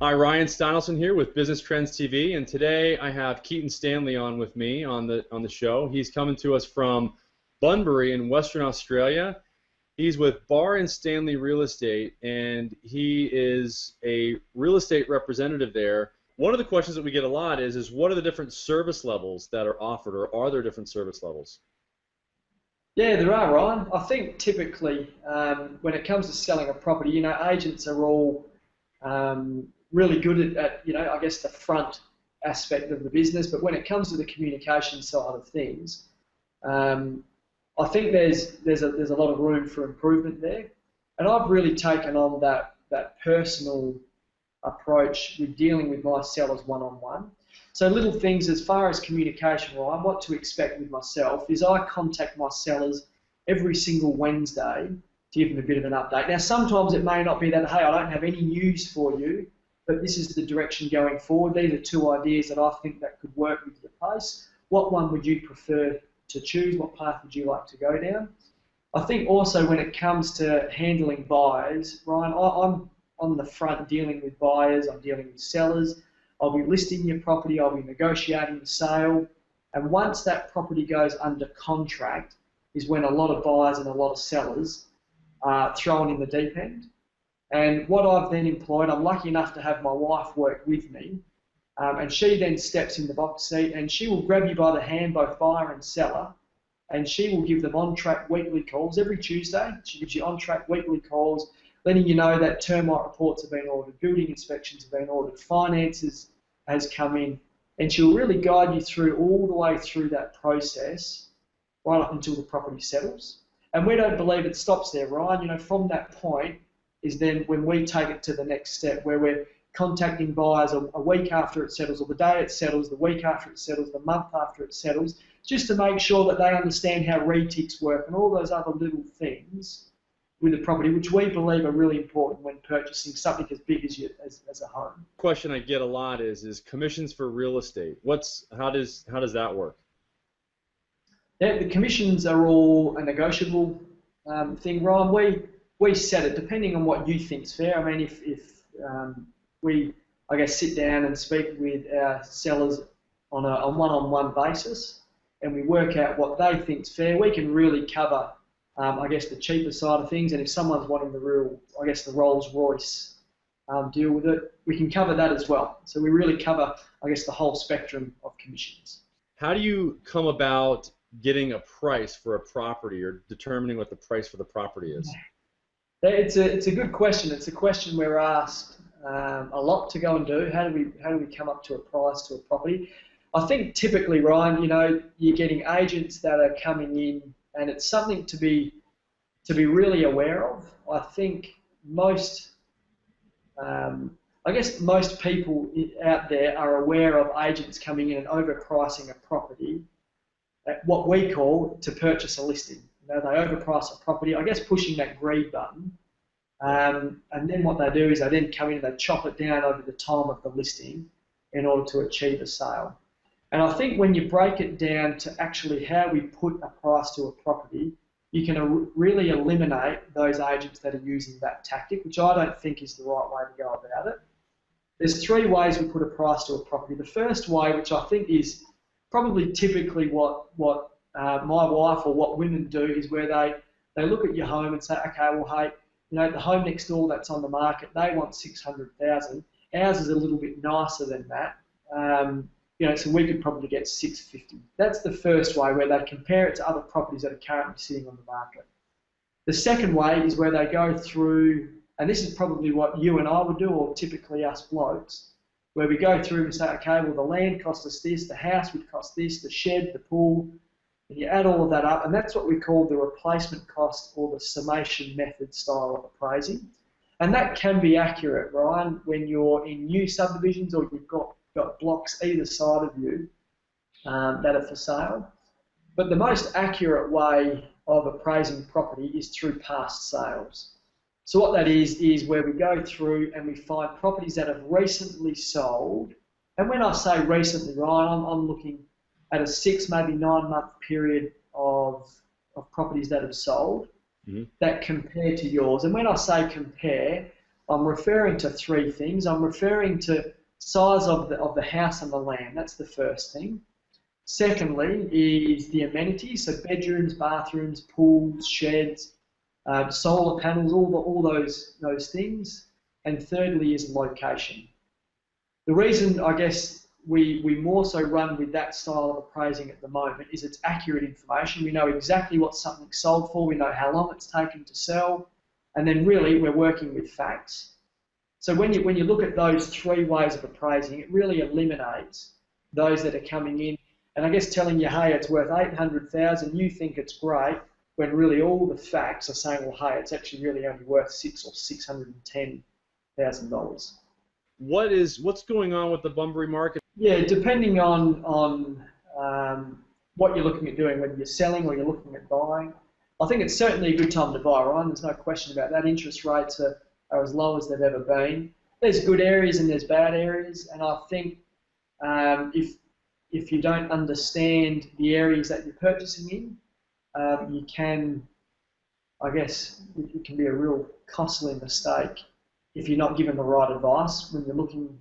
Hi, Ryan Steinelson here with Business Trends TV, and today I have Keaton Standley on with me on the show. He's coming to us from Bunbury in Western Australia. He's with Barr and Stanley Real Estate, and he is a real estate representative there. One of the questions that we get a lot is what are the different service levels that are offered, or are there different service levels? Yeah, there are, Ryan. I think typically when it comes to selling a property, agents are all really good at I guess the front aspect of the business. But when it comes to the communication side of things, I think there's a lot of room for improvement there. And I've really taken on that personal approach with dealing with my sellers one-on-one. So little things as far as communication, Ryan, what to expect with myself is I contact my sellers every single Wednesday to give them a bit of an update. Now, sometimes it may not be that, hey, I don't have any news for you, but this is the direction going forward. These are two ideas that I think that could work with your place. What one would you prefer to choose? What path would you like to go down? I think also when it comes to handling buyers, Ryan, I'm on the front dealing with buyers, I'm dealing with sellers. I'll be listing your property, I'll be negotiating the sale, and once that property goes under contract is when a lot of buyers and a lot of sellers are thrown in the deep end. And what I've then employed, I'm lucky enough to have my wife work with me, and she then steps in the box seat and she will grab you by the hand, both buyer and seller, and she will give them on-track weekly calls every Tuesday. She gives you on-track weekly calls, letting you know that termite reports have been ordered, building inspections have been ordered, finances has come in, and she'll really guide you through all the way through that process right up until the property settles. And we don't believe it stops there, Ryan. From that point is then when we take it to the next step, where we're contacting buyers a week after it settles, or the day it settles, the week after it settles, the month after it settles, just to make sure that they understand how reticks work and all those other little things with the property, which we believe are really important when purchasing something as big as a home. Question I get a lot is commissions for real estate. How does that work? Yeah, the commissions are all a negotiable thing, Ryan. We set it depending on what you think's fair. I mean, if we, I guess, sit down and speak with our sellers on a one-on-one basis, and we work out what they think's fair, we can really cover I guess the cheaper side of things, and if someone's wanting the real, I guess the Rolls Royce deal with it, we can cover that as well. So we really cover, I guess, the whole spectrum of commissions. How do you come about getting a price for a property or determining what the price for the property is? It's a good question. It's a question we're asked a lot to go and do. How do we come up to a price to a property? I think typically, Ryan, you're getting agents that are coming in, and it's something to be really aware of. I think most people out there are aware of agents coming in and overpricing a property at what we call to purchase a listing. They overprice a property, I guess pushing that greed button, and then what they do is they then come in and they chop it down over the time of the listing in order to achieve a sale. And I think when you break it down to actually how we put a price to a property, you can really eliminate those agents that are using that tactic, which I don't think is the right way to go about it. There's three ways we put a price to a property. The first way, which I think is probably typically what my wife or what women do, is where they look at your home and say, okay, well, hey, the home next door that's on the market, they want 600,000. Ours is a little bit nicer than that. So we could probably get 650. That's the first way, where they compare it to other properties that are currently sitting on the market. The second way is where they go through, and this is probably what you and I would do, or typically us blokes, where we go through and say, okay, well, the land cost us this, the house would cost this, the shed, the pool, and you add all of that up, and that's what we call the replacement cost, or the summation method style of appraising. And that can be accurate, Ryan, when you're in new subdivisions or you've got blocks either side of you that are for sale. But the most accurate way of appraising property is through past sales. So what that is where we go through and we find properties that have recently sold. And when I say recently, Ryan, I'm looking at a 6, maybe 9-month period of properties that have sold that compare to yours. And when I say compare, I'm referring to three things. I'm referring to size of the house and the land. That's the first thing. Secondly is the amenities, so bedrooms, bathrooms, pools, sheds, solar panels, all those things. And thirdly is location. The reason I guess we more so run with that style of appraising at the moment is it's accurate information. We know exactly what something's sold for, we know how long it's taken to sell, and then really we're working with facts. So when you look at those three ways of appraising, it really eliminates those that are coming in and I guess telling you, hey, it's worth 800,000, you think it's great, when really all the facts are saying, well, hey, it's actually really only worth $610,000. What's going on with the Bunbury market? Yeah, depending on what you're looking at doing, whether you're selling or you're looking at buying, I think it's certainly a good time to buy, Ryan. There's no question about that. Interest rates are as low as they've ever been. There's good areas and there's bad areas, and I think if you don't understand the areas that you're purchasing in, you can, I guess, it can be a real costly mistake if you're not given the right advice when you're looking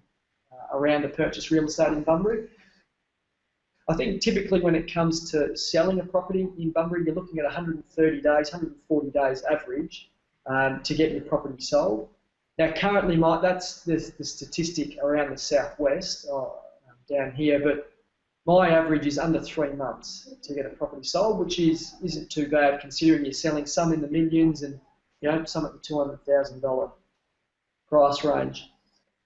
around to purchase real estate in Bunbury. I think typically when it comes to selling a property in Bunbury, you're looking at 130 days, 140 days average to get your property sold. Now currently, that's the statistic around the southwest, down here, but my average is under 3 months to get a property sold, which isn't too bad considering you're selling some in the millions and some at the $200,000 price range.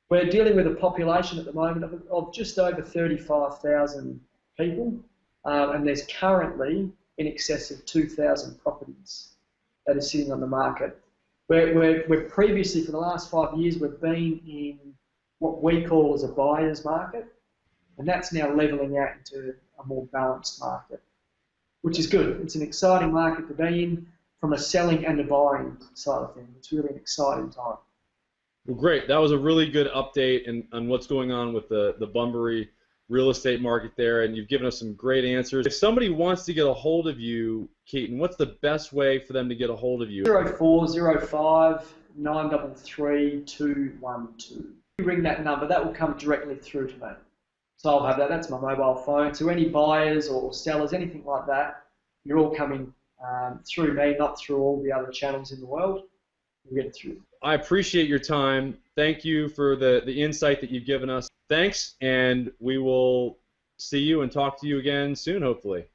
We're dealing with a population at the moment of just over 35,000 people, and there's currently in excess of 2,000 properties that are sitting on the market. We're previously, for the last 5 years, we've been in what we call as a buyer's market, and that's now levelling out into a more balanced market, which is good. It's an exciting market to be in from a selling and a buying side of things. It's really an exciting time. Well, great. That was a really good update on what's going on with the Bunbury real estate market there, and you've given us some great answers. If somebody wants to get a hold of you, Keaton, what's the best way for them to get a hold of you? 0405 933 212. You ring that number, that will come directly through to me. So I'll have that. That's my mobile phone. So any buyers or sellers, anything like that, you're all coming through me, not through all the other channels in the world. We'll get it through. I appreciate your time. Thank you for the insight that you've given us. Thanks, and we will see you and talk to you again soon, hopefully.